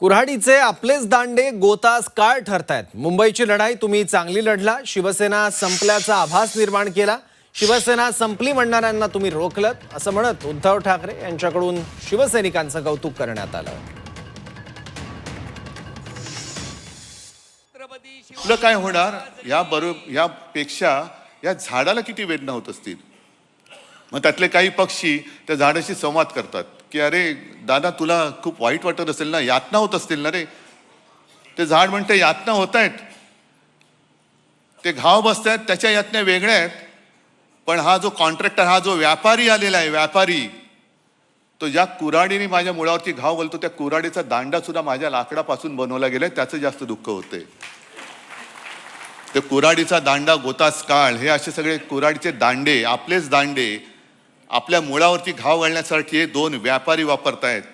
कुऱ्हाडीचे आपलेच दांडे गोतास काळ ठरतायत। मुंबईची लढाई तुम्ही चांगली लढला, शिवसेना संपल्याचा आभास निर्माण केला, शिवसेना संपली म्हणणाऱ्यांना तुम्ही रोखलत, असं म्हणत उद्धव ठाकरे यांच्याकडून शिवसैनिकांचं कौतुक करण्यात आलं। आपलं काय होणार यापेक्षा या झाडाला किती वेदना होत असतील। मग त्यातले काही पक्षी त्या झाडाशी संवाद करतात की अरे दादा तुला खूप वाईट वाटत असेल ना, यातना होत असतील ना रे। ते झाड म्हणते यातना होत आहेत, ते घाव बसत आहेत, त्याच्या यातन्या वेगळ्या आहेत, पण हा जो कॉन्ट्रॅक्टर, हा जो व्यापारी आलेला आहे, व्यापारी तो ज्या कुऱ्हाडीने माझ्या मुळावरती घाव बोलतो, त्या कुऱ्हाडीचा दांडा सुद्धा माझ्या लाकडापासून बनवला गेलाय, त्याचं जास्त दुःख होते। ते कुऱ्हाडीचा दांडा गोतास काळ, हे असे सगळे कुऱ्हाडीचे दांडे, आपलेच दांडे आपल्या मुळावरती घाव घालण्यासाठी हे दोन व्यापारी वापरतायत।